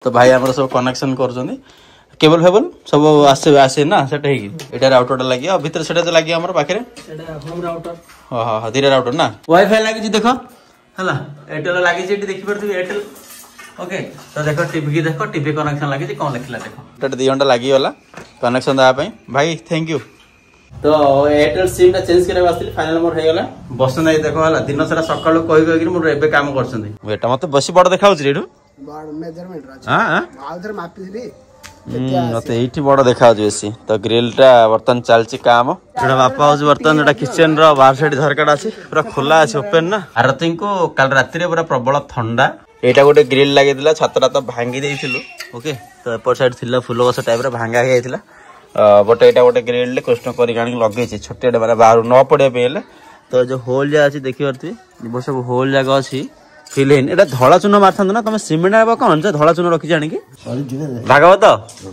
तो भाई आमर सब कनेक्शन कर केबल फेबल सब आसे आसे ना सेटा हेगी राउटर लगे भितर से लगे आम पाखे हाँ हाँ धीरे राउटर ना वाईफाई लगी देख है एयरटेल लगी देखी पारे एयरटेल ओके तो देख टीवी की देख टीवी कनेक्शन लगी कौन लिखला देख 2 घंटा लगिगला कनेक्शन देवाई भाई थैंक यू। तो एयरटेल सिम टा चेंज करबा आस्ती फाइनल मोर हेगला बसन नहीं देखो हला दिन सारा सकाळु कहि कहि मोर एबे काम करछन एटा मते बसी बड़ देखाउछ रेडू बड़ मेजरमेंट रा हां आउधर मापिली मते एठी बड़ देखाउछ बेसी तो ग्रिल टा बर्तन चलची काम एटा बापा होज बर्तन एटा किचन रो बाहर साइड झरकाटा अछि पूरा खुला अछि ओपन ना आरती को काल रात्रि पूरा प्रबल ठंडा एटा गोटे ग्रिल लागि दिला छतरा तो भांगी देइथिलु ओके तो एपर साइड थिला फुल गस टाइप रे भांगा हे जाइथिला बट एटा गोटे ग्रिल कृष्ण करी लगे छोटे माने बाहर न पड़े पे तो जो होल जा अच्छी देखी पार्थे सब होल जगह अच्छी फिल एटा धला चून मारता ना तुम सीमेंट कौन धला चून रखी जानी भागवत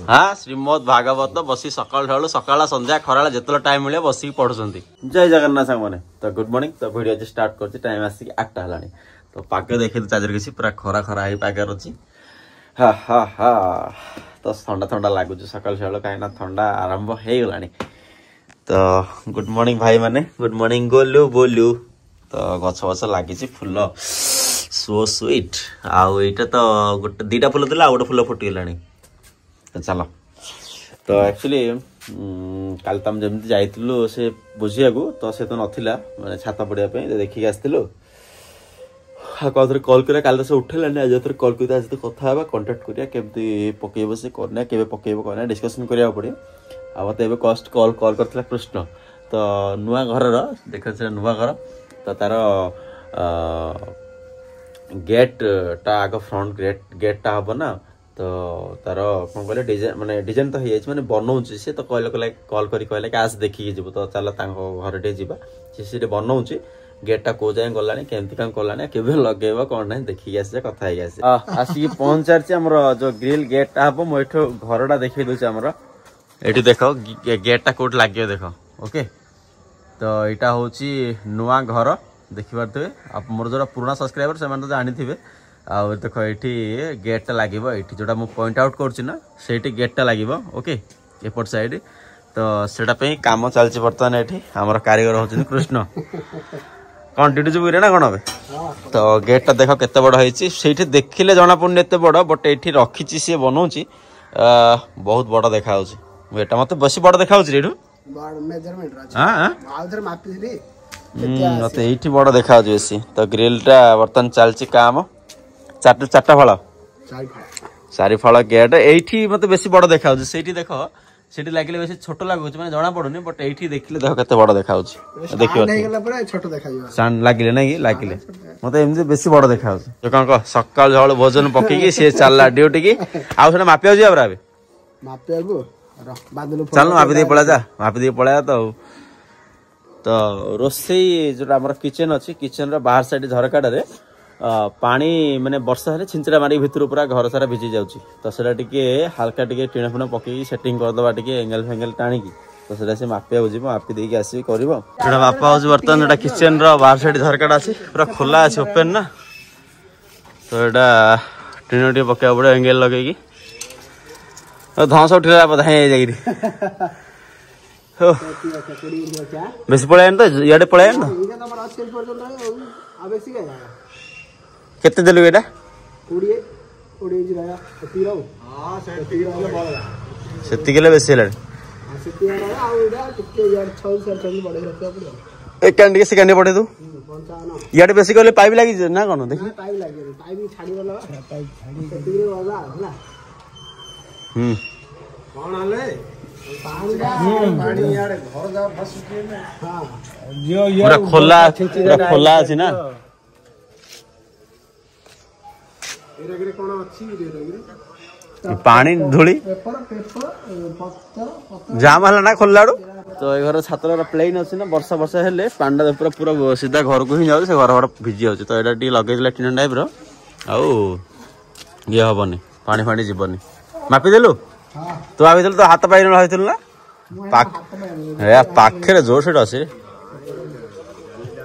हाँ श्रीमद भागवत बसी सकाल सकाल संध्या खरा जिते टाइम मिले बसिक पढ़ुंट जय जगन्नाथ सांग मैंने तो गुड मॉर्निंग तो वीडियो स्टार्ट कर टाइम आसिक 8टा है तो पाग देखे चार्जर किसी पूरा खरा खरा ही पागर अच्छी हाँ हाँ हाँ तो ठंडा ठंडा लगुच सकाल सकाल कहीं ठंडा आरंभ हो गला तो गुड मॉर्निंग भाई माने गुड मॉर्निंग गोलू बोलू तो गछ गछ लगी फुल सो स्वीट आउ यहाँ तो गोटे 2टा फुल था गोटे फुल फुटीगला तो चलो तो एक्चुअली काल तुम जमी जाइलु से बुझिया तो से तो नाला मैंने छात पड़ा देखिक आसलु कल कर से उठेलानी आज कल कर आज तो कथा कंटाक्ट करिया केमती पकेब से करना के पकेब करना डिस्कसन करिया पड़े आ मत ए कस्ट कल कल करथिला कृष्ण तो नुआ घर देख नुआ घर तो तार गेट टा आग फ्रंट गेट टा हम ना तो तार कौन कहले डिजाइन माने डिजाइन तो हो माने बनाऊँ सी तो कहले कल कर कहले कि आस देखिए जीव तो चल घर टे जावा सी बनाऊँ गेटा को जाए गलानी केमती काम कलानी केबे लगेबो कोन नै देखि आसे कथा ही आसे आसी पहुंच जारछि हमर जो ग्रिल गेट हबो मोइठो घरडा देखि दोछ हमर एठी देखो गेटा कोट लागियो देखो ओके तो एटा होची नुआ घर देखि पारथबे आप मोर जोरा पुराना सब्सक्राइबर से मान तो जानि थिबे आ देखो एठी गेट लागिबो एठी जोटा मु पॉइंट आउट करछि ना सेठी गेट लागिबो ओके एपट साइड तो सेटा पे काम चलछि वर्तमान एठी हमर कारीगर होछि कृष्ण कौन ड्यूटी जो ना कौन हे तो गेटा देख केते बड़ होइछि सेठी देखिले जना पड़ने एते बड़ बट एठी रखिछि से बनाउछि बहुत बड़ देखा होछि एटा मते बसी बड़ देखा होछि रेडू बड़ मेजरमेंट रा हां आउधर मापिली मते एठी बड़ देखा होछि बेसी तो ग्रिल टा बर्तन चलछि काम चारटा फळ चारि फळ गेट एठी मते बेसी बड़ देखा होछि सेठी देखो सेठी लागिले बेसी छोट लागुछ माने जणा पडुनी बट एठी देखिले देखो केते बड़ देखा होछि देखियो नै गेला परे छोट देखा जिवो सान लागिले नै लागिले मते एमजे बेसी बड़ देखा होछि तो कौन को सकाल झळ भोजन पकी की से चलला ड्यूटी की आ सेना मापिया जिया बरा बे मापिया गो बादल चल मापी दे पळा जा मापी दे पळा तो रोसई जोटा हमर किचन अछि किचन रो बाहर साइड झरकाटा रे पानी माने वर्षा हेले छिंचरा मारी भितर पूरा घर सारा भिजी जाउची तो सेटा टिके हल्का टिके टीना फुना पके सेटिंग कर दबा टिके एंगल फेंगल टाणी की तो सेटा से मापिया बुझिबो मापी देई के आसी करबो एटा बापा होज बर्तन एटा किचन रो बाहर साइड झरकाटा अछि पूरा खुला अछि ओपन ना तो एटा टीना टिके पके पड़े एंगल लगे की तो धांस उठिला बधाई जाई बेसी पळे तो याडे पळे ना केते देलु एटा 20 जिराया 30 हां सेति केले बेसी ले सेति आ एटा टिके यार 6 7 बडे रखा पड़े एक कैंडी से कैंडी पड़े तू 55 याडे बेसी कहले पाइप लागी ना कोन देखि पाइप लागी पाइप छाडी वाला पाइप छाडी सेति रे वाला हला कोन आले पानी यार घर जा फसुके ना हां यो पूरा खोला अछि ना पानी धूली जाम है ना खोल तो घर छातर प्लेन अच्छी ना वर्षा वर्षा हेले पांडा पूरा पूरा सीधा घर को ही जाऊ से घर भिजी जाऊँ तो यहाँ टे लगे टीन टाइप ये हेनी पानी फाणी जीवनी मापिदेलु तू आ तो हाथ पाइन रही ना पाखे जोर से अच्छे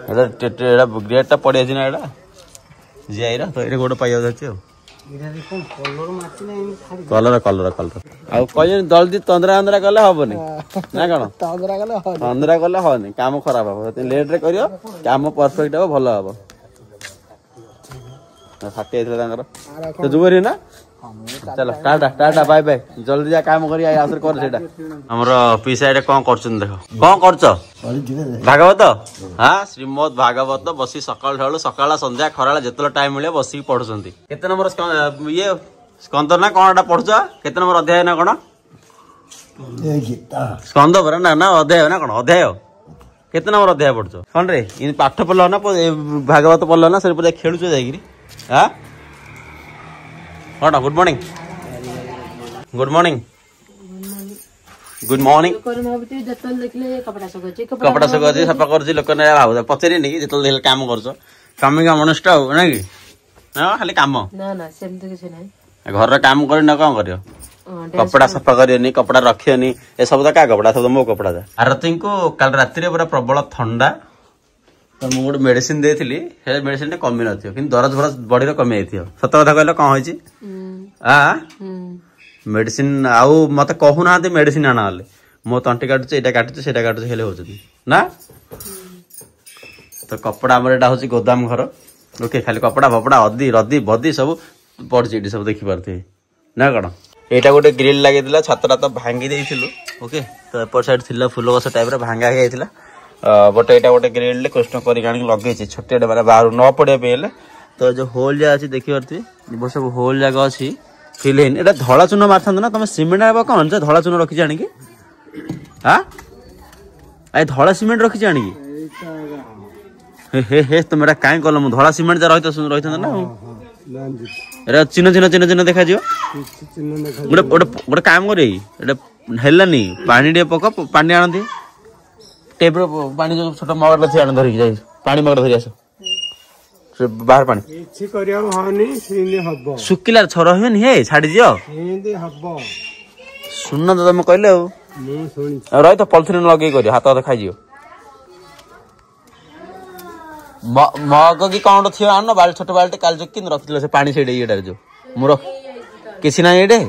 ग्रेटा पड़े ना यहाँ जी तो ये गोटे पाई जाऊँ कलर कलर कलर आ कह जल्दी तंद्रा अंद्रा कले हेनी ना कौन तंद्रा कले हेनी काम खराब हम लेट रे करियो काम परफेक्ट हे भल हम फाटी तो जुबरी ना चलो टाटा टाटा बाय बाय जल्दी जा काम करी आसर कर सेटा हमर पीसा एटा कोन करछन देखो कोन करछ भागवत हां श्रीमद् भागवत बसी सकाळ ढाळू सकाळ संध्या खराळा जेतला टाइम मिले बसी पढुसंती केते नंबर ये स्कंद ना कोनटा पढुछ केते नंबर अध्याय ना कोन स्कंद बरा ना ना अध्याय ना कोन अध्याय केते नंबर अध्याय पढुछ कोन रे इन पाठ पढलो ना भागवत पढलो ना सर पर खेलुछ जाईगिरी हां कौन good morning good morning good morning कपड़ा सकाची सफा कर लोक भाव पचारे नहीं जो काम कर कामिका मनुष्य हो ना कि खाली काम घर काम कर कौन कर कपड़ा सफा करनी कपड़ा रखियनी ए सब तो क्या कपड़ा सब मो कपड़ा आरती को कल राति पूरा प्रबल ठंडा तो मुझे गोटे मेडिसिन देती मेडिसिन कमी न कि दरद फरद बॉडी कमी जाइए सत कथा कहले कौन हो मेडिसिन आउ मत कहूना मेडिसिन आना मो तंटी काटुचे एटा काटुचे सेटा काटुचे हेले होचुती ना तो कपड़ा हमर एटा होची गोदाम घर ओके खाली कपड़ा फपड़ा अदी रदी बदी सब पड़ची सब देखि पारथे ना कण एटा गोटे ग्रिल लागिदिला छतरा तो भांगी देइथिलु ओके तो एपर साइड थिला फुल गस टाइप रे भांगा हे जाइथिला बट एटा गोटे ग्रिल कृष्ण करी गाणी लगे छोटे माने बाहर न पड़े पे तो जो होल जा अच्छी देखी पार्थे सब होल जगह अच्छी फिल एटा धला चून मारता ना तुम सीमेंट आब कौन धला चून रखी जानी हाँ आई धला सीमेंट रखी जानी हे हे तुम एटा काई कल धला सीमेंट जा रही ना एटा चिन्ह चिन्ह चिन्ह चिन्ह देखा गोटे गोटे काम करेलानी पानी टे पक पानी आनती टेप पानी जो छोट मगर अच्छी आन धरिक जाए पानी मगर धरी आस बाहर पानी सुखिला रही हे छाड़ दियो सुन तो तुम कहले रही तो पॉलिथिन लगे कर हाथ हाथ खाई मग कि कौन थी आन बाल्टी छोट बाल्टी काल जो कि रखी से पानी से ये जो मुझ किसी ना ये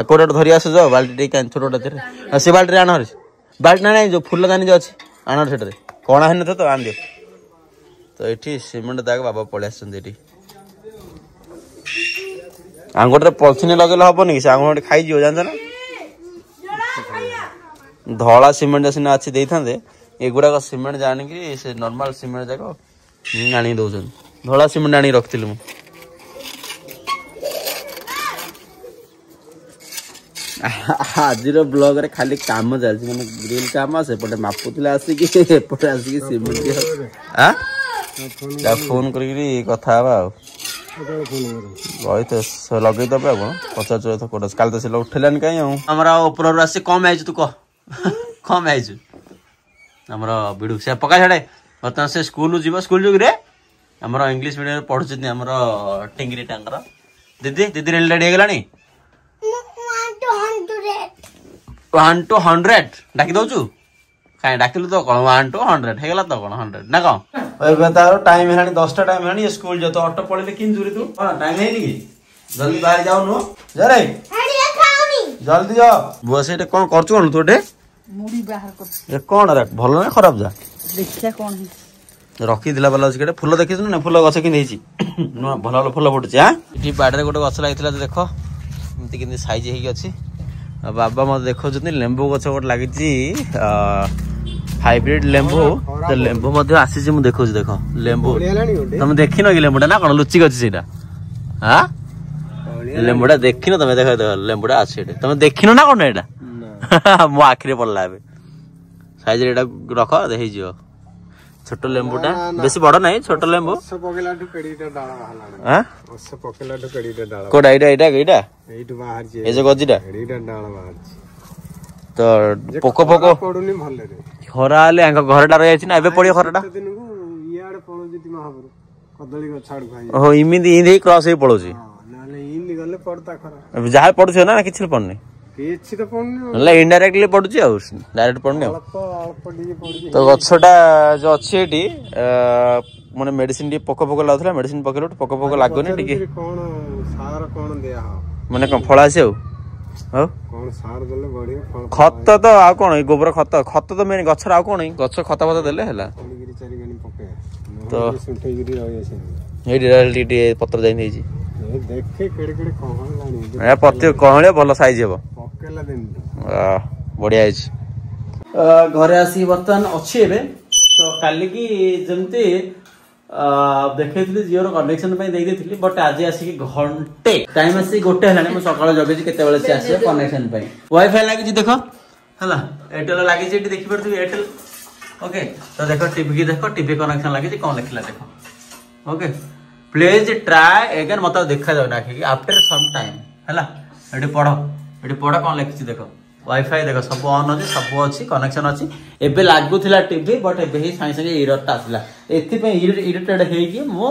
कोटे धरी आस जो बाल्टी छोटा से बाल्टी आण बाल्टी ना जो फुल दानी जो अच्छी आण से कणा है तो आन दियो तो ये सीमेंट दाग बाबा पलि आसटी आंगुठे पॉलिथिन लगे हेनी से आंगुठ खाई जान ना धला सीमेंट सीना अच्छी दे था एगुड़ाक सीमेंट जानिकी से नॉर्मल सीमेंट जाक आनी दौन धला सीमेंट आनी रखी आज ब्लॉग रे खाली काम चलती मैंने ग्रिल काम सेपटे मापुला आसिकी एपटे आसिकी सीमेंट फोन करी कथा लगेदे पचार कोटा काल तो से उठेलानी कहीं आमर ऊपर आसी कम आई तू कह कम आई आमर बिड़ू से पका छाड़े बर्तमान से स्कूल जीव स्कूल जो आमर इंग्लिश मीडियम पढ़ुच्च आमर टिंगरी टांगर दीदी दीदी रेडी होगलानी 1 to 100 डाकी दौचु कहीं डाकिलु तो कौन 1 to 100 हेगला तो कौन 100 ना कौन तार टाइम है 10टा टाइम है स्कूल जो तो ऑटो पड़े कि दूरी तू टाइम है नहीं जल्दी बाहर जाओ नु जा रे जल्दी जा बुआ से कौन करछु कौन तू मुड़ी बाहर कर ये कौन रे भलो ना खराब जा देखिया कौन है रखी दिला वाला से फूल देखि ना फूल गछ कि नेछि न भलो फूल फुटुछ हां इठी बाडरे गोटे गछ लागितला देखो एमती किंदी साइज हेगी अछि बाबा मत देखो लेंबू गछ गोटे लगी हाइब्रिड लेंबू तो लेंबू आसी मुझे देखो देख लेंबू तुम देख न कि लेंबूटा ना कौन लुचिक अच्छी हाँ लेंबूटा देख न तुम देख लेंबूटा अच्छे तुम देख न ना कौन यहाँ मो आखिरी पड़ला साइज रख हो छोट लेंबूटा बेसी बड़ ना छोट लेंबू कोटा ये जो गजिटा तो पोक पोक खरा घरटा रही ना पड़े खराटा हो इमिदी क्रॉस हो पड़ो जहाँ पड़ुछ ना कि पड़नी इनडायरेक्टली पड़ुची डायरेक्ट पड़नी तो गछटा जो अच्छी माने मेडिसिन टी पोक पोक लागुला मेडिसिन पकेले पोक पोक लागोनी टिके कोन सार कोन दिया हो माने कोन फळा आसे हो कोन सार देले बढी खत तो आ कोन गोबर खत तो मेन गछर आ कोन गछ खत खत देले हला गिरी चारि गनी पके तो सुंठे गिरी रहि आसे हे रियलिटी टी पत्र जाई नै जी देखे केड़े केड़े कहन लानी ए पत्ते कहले भलो साइज हेबो पकेला दिन बढ़िया है घरे आसी बर्तमान अच्छी एबे तो काली की जमती देखैथिली जियो कनेक्शन पे देई देथिली बट आज आसी घंटे टाइम आसी गोटे हलाने म सकाळ जगे केते बेले से आसे कनेक्शन पे वाईफाई लागी जी देखो हला एयरटेल लागी जी देखि परथि एयरटेल ओके तो देखो टीवी कनेक्शन लागी जी कोन लिखला देखो ओके प्लीज ट्राई अगेन मत देखा जाउ ना कि आफ्टर सम टाइम हला एडी पढ़ कोन लिखि देखो वाईफाई देखो सब ऑन अछि सब अछि कनेक्शन अछि एबे लागुथिला टीवी बट एबे ही साइ संगे एरर आसला एथि पे इरिटेड हे कि मो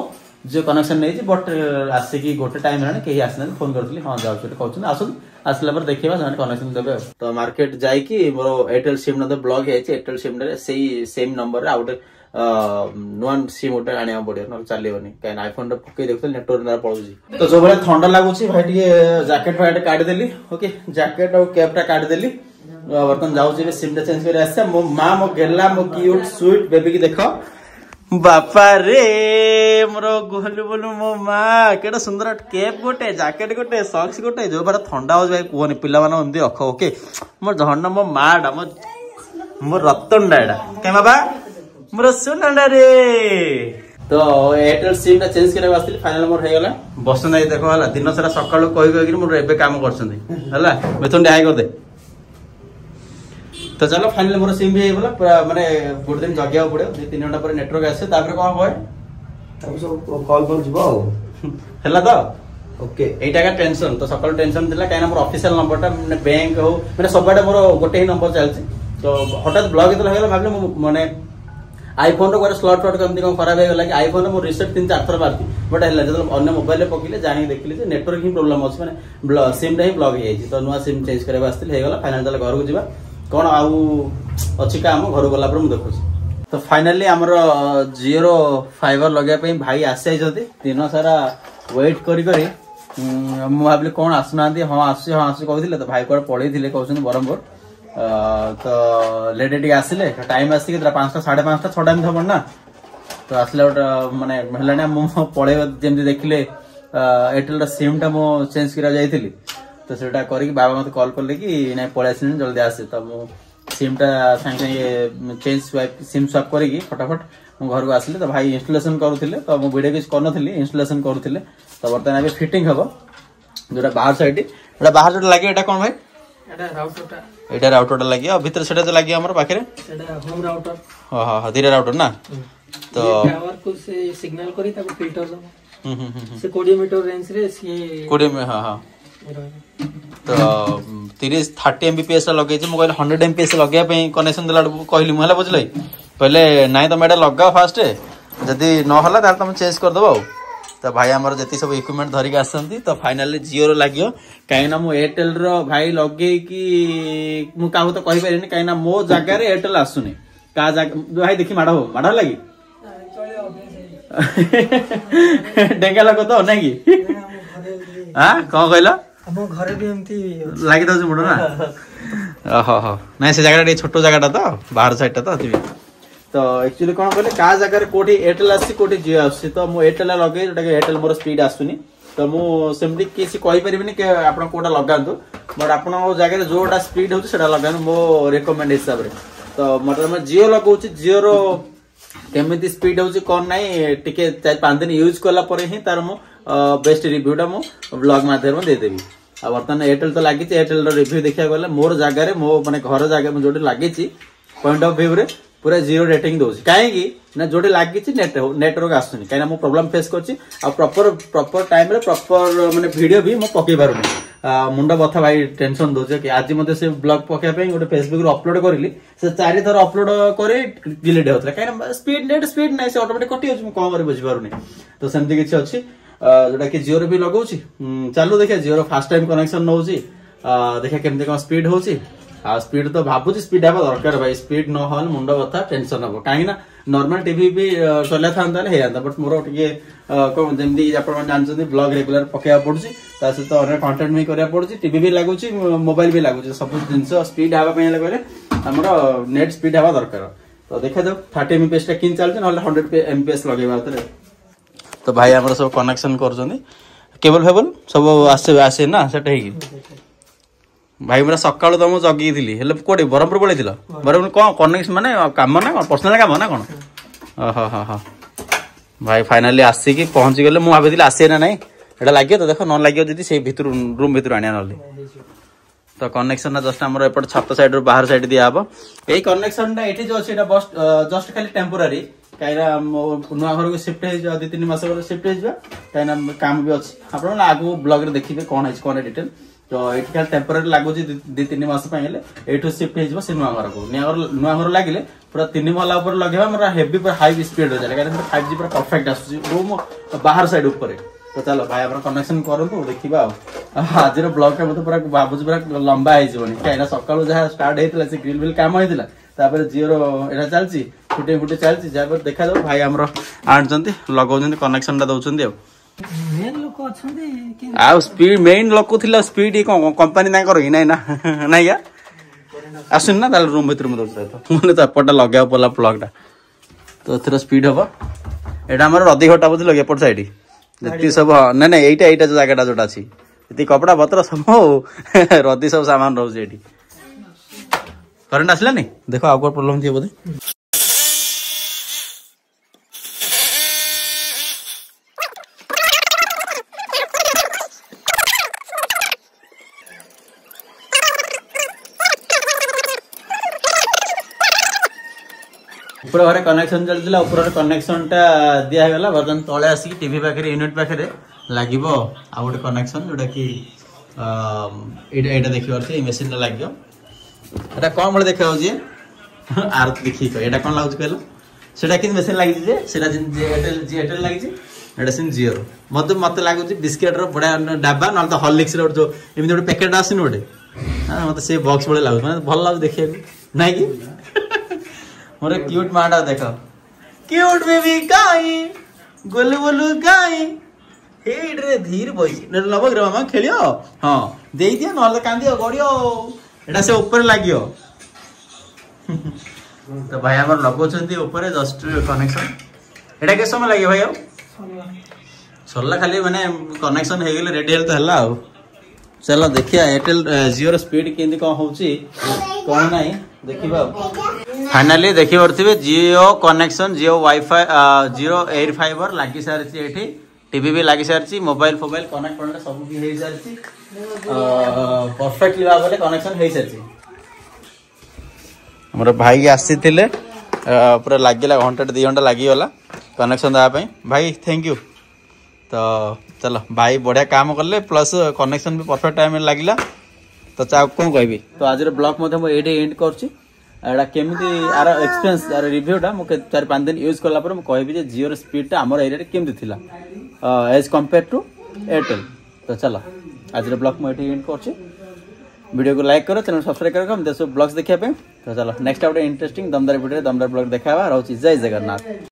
जो कनेक्शन नै छी बट आसे कि गोटे टाइम रहने केही आसना फोन करथली हां जाउ छटे कहउछ आसुन आसला पर देखिबा जने कनेक्शन देबे तो मार्केट जाई कि मोर एयरटेल सिम न तो ब्लॉक हे छी एयरटेल सिम रे सेही सेम नंबर रे आउट नुआन सिम उठे आनिया पड़े न चलेबनी काई आईफोन रे पके देखथल नेटवर्क ना पळुजी तो जो बले ठंडा लागुची भाई टिके जैकेट फाइट काट देली ओके जैकेट और कैप टा काट देली बर्तन जाउची बे सिम टा चेंज करे आसे मो मां मो गेला मो क्यूट स्वीट बेबी की देखो बापा रे मोर गोहलु बोलु मो मां केडा सुंदर कैप गोटे जैकेट गोटे सॉक्स गोटे जो बार ठंडा हो जाय कोनी पिला माने ओंदी अख ओके मोर धन्न मो मां डा मोर रतन डाडा के बाबा मोर सुनंडा रे तो एयरटेल सिम टा चेंज करे वास्ते फाइनल मोर हे गेला बस नै देखो हला दिन सारा सकाळो कहि कहि मोर एबे काम करछन्ती हला बेतन डाय कर दे तो चलो फाइनल मोर सिम भी हे बोला माने गुड दिन जगिया पड़े 2-3 घंटा पर नेटवर्क आसे तापर कोन होय तब सब कॉल कर जिवो हला तो ओके एटा का टेंशन तो सकाळ टेंशन दिला काई ना मोर ऑफिशियल नंबर टा माने बैंक हो माने सबडे मोर गोटे ही नंबर चलछि तो हठात ब्लॉक इतला हेला भाबले माने आईफोन रो स्लॉट फ्लॉट कमती कम खराब हो गला कि आईफोन मो रिसेट 3-4 थर मारती बट हला जब अन्य मोबाइल रे पकिले जानि देखिले जे नेटवर्क ही प्रॉब्लम अछि माने सिम टा ही ब्लॉक हे छि तो नुवा सिम चेंज करे वास्ते हे गला फाइनल तले घर को जिबा कोन आउ अछि काम घर गला पर मु देखुछि तो फाइनली हमर जियो फाइबर लगे पे भाई आसे जदी दिन सारा वेट करी करी मु भाबले कोन आसना दी हां आसी कहथिले तो भाई कोड पढैथिले कहउछन बरमपुर तो लेट आसिले टाइम आसिक 5टा 5:30 6 टाइम थबन ना तो आसले माने हेलाने मु पळे जेमति देखिले एयरटेल रा सिम टा मो चेंज करा जाईथिली तो सेटा करी बाबा मते कॉल करले कि नै पळे आसिन जल्दी आसे तो मु सिम टा संगे चेंज सिम स्वैप करी कि फटाफट मु घर को आसले तो भाई इंस्टॉलेशन करूथिले तो मु वीडियो किछ करनथिली इंस्टॉलेशन करूथिले तो वर्तमान अबे फिटिंग हबो जोटा बाहर साइड एटा बाहर जोटा लागि एटा कोन भाई एटा राउटर टा लागि भीतर सेटा जो लागि हमर पाखरे सेटा होम राउटर हां हां धीरे राउटर ना तो टावर को से सिग्नल करी ताको फिल्टर दो से 20 मीटर रेंज रे से 20 में हां हां तो 30 एमबीपीएस लगे छी मोबाइल 100 एमबीपीएस लगे पे कनेक्शन देला कहली मला बुझलै पहले नाइ तो मेडा लगा फास्ट जदी न होला तार तुम चेंज कर दबो तो भाई हमर जति सब इक्विपमेंट धरि के आसंती तो फाइनली जियो रो लागियो काई ना मो एयरटेल रो भाई लगे कि मु काहू तो कहि परिनी काई ना मो जागा रे एयरटेल आसुनी का जागा भाई देखि माडा लागी डेंगा लगो तो नै कि हां को कहला हम घरे भी एमती लागी दो मुडो ना ओहो नै से जागा रे छोटो जागाटा तो बाहर साइड ता तो तो एक्चुअली कोन कहले का जगह रे कोठी एयरटेल आसी कोठी जियो आसी तो मो एयरटेल लगे जोटा एयरटेल मोर स्पीड आसुनी तो मु सेमती किसी कहि परिबिनी के आपण कोटा लगांतु बट आपण जगह रे जोटा स्पीड होची सेटा लगान मो रिकमेंड हिसाब रे तो मतलब जियो लगाउची जियो रो केमिति स्पीड होची कोन नाही टिके 4-5 दिन यूज करला परे ही तार मो बेस्ट रिव्यूटा मो ब्लॉग माध्यम दे देबी आ वर्तमान एयरटेल तो लागि एयरटेल रो रिव्यू देखिया गले मोर जगह रे मो माने घर जगह में जोटी लागि पॉइंट ऑफ व्यू रे पूरा 0 रेटिंग दोछि काहे कि ना जोटी लागि नेटवर्क आसुनी काहे ना मो प्रॉब्लम फेस करछि आ प्रॉपर टाइम रे प्रॉपर माने वीडियो भी मो पके पारुनी मुंडा बथा भाई टेंशन दोजे कि आज मते से ब्लॉग पके पे गोटे फेसबुक रे अपलोड करली से 4 थर अपलोड करे डिलीट होतला काहे ना नेट स्पीड नै से ऑटोमेटिक कटि होछि मो कोन करे बुझि पारुनी तो सेमति किछ अछि जोटा कि जियो रे भी लगाउछि चालू देखिया जियो रो फर्स्ट टाइम कनेक्शन नउछि देखिया केमते कोन स्पीड होछि आ स्पीड तो भाबुछि स्पीड आबा दरकार भाई स्पीड न होल मुंडा बथा टेंशन हबो काहे ना नॉर्मल टीवी भी चला था बट मोर टे कौन जमी आप जानते ब्लॉग रेगुलर पकेया पड़ुची सहित अनेक कंटेंट भी करा पड़ुची टीवी भी लगुच मोबाइल भी लगुच सब जिन स्पीड हाँपाई कहले आमर नेट स्पीड हवा दरकार तो देखा जाओ 30 MPS कि चलती ना 100 MPS लगे तो भाई आम सब कनेक्शन कर केबल फेबल सब आसे आसे ना सेट भाई मेरा सका तुम जगी थी कौटे ब्रह्मपुर पड़े ब्रह्मपुर कौन कनेक्शन माने काम ना कौन पर्सनाल काम ना कौन हाँ हाँ हाँ भाई फाइनाली आसिक पहुंची गले मुझे भाई आसे ना नाई एटा लगे तो देख न लगे जी से भर रूम भर आने ना तो कनेक्शन जस्ट आम एपट छत साइड बाहर साइड दिया हम यही कनेक्शन ये जो अच्छे जस्ट खाली टेम्पोरारी कहीं नुआ घर को शिफ्ट हो 2-3 मास शिफ्ट हो कहीं काम भी अच्छे आप आगे ब्लॉग देखिए कौन है कौन डिटेल तो ये खाली टेम्पोरारी लगुच 2-3 मास ये शिफ्ट हो नुआ घर को नुआ घर लगे पूरा 3 महला लगे मोर हेवी पूरा हाई स्पीड रही है 5G पूरा परफेक्ट आसूम बाहर साइड उपर तो चलो भाई आप कनेक्शन करूँ देखा आज ब्लॉग टा मतलब पूरा भावुँ पूरा लंबा हो कहीं सका जहाँ स्टार्ट होता से ग्रिल बिल काम होता जिओर यहाँ चलती फुटे फुटे चलती जहाँ देखा जाओ भाई आम आनुंट लगे कनेक्शन टा दौरान स्पीड मेन लोक थी स्पीड कंपानी ना कि ना ना या आसुन ना रूम भर मुझे तो एपटा लगे पड़ा प्लग टा तो स्पीड हम यहाँ आम रदी घटा बुझे लगे एपट साइड जी सब ना ना यही जगह जोटा अच्छी ये कपड़ा पत्र सब रदी सब सामान रोचे ये करेन्ट आसला नहीं देख आउ प्रोब्लेम थी बोधे ऊपर घरे कनेक्शन चलता ऊपर कनेक्शन टा दिगला बर्तमान तले आसिक टीवी पाखे यूनिट पाखे लगे आ गए कनेक्शन जोटा कि देखिए मेसीन टा लगे एटा कौन बोले देखा आर देखिए कह कौन लगुच कहल से कि मेसीन लगी एयरटेल लगी सिम जिओ मत लगुच बिस्किट बढ़िया डाबा ना तो हॉर्लिक्स जो एमती गोटे पैकेट आसन गोटे मत से बॉक्स भाई लगुच मैं भल लगे देखा ना कि मोर क्यूट माटा देख क्यूट बेबी गाई गोलू बोलू गाई हे धीर बस नबक मामा खेल हाँ दे दिया ना कांदी गड़ियो एटा से ऊपर लगियो तो भाई आम लगुंट ऊपर जस्ट कनेक्शन एटा के समय लगे भाई सरला खाली माने कनेक्शन हो गले रेडी तो है चलो देखिए एयरटेल जिओ स्पीड केमती कौन कौन ना देखा फाइनाली देखी पारे Jio connection Jio wifi Jio air fibre लगी सारी टीवी भी लगी सारी मोबाइल फोबाइल कनेक्ट सब भी हो सारी परफेक्टली भाव कनेक्शन हो सारी मोर भाई आसी पूरा लगे घंटा 2 घंटा लगिगला कनेक्शन देवाई भाई थैंक यू तो चलो भाई बढ़िया काम कले प्लस कनेक्शन भी परफेक्ट टाइम लगे तो कौन कह तो आज ब्लॉग मुझे एंड कर केमी आर एक्सपीरियंस आर रिव्यूटा मुझे 4-5 दिन यूज कला कहि जिओ स्पीड टा आम एरिया केमती थिला एज कंपेयर टू एयरटेल तो चलो आज ब्लॉग मुझे एंड कर वीडियो को लाइक करो चैनल सब्सक्राइब करो देश ब्लॉग्स देखा तो चलो नेक्स्ट आउट इंटरेस्टिंग दमदार वीडियो दमदार ब्लॉग देखा रोचे जय जगन्नाथ।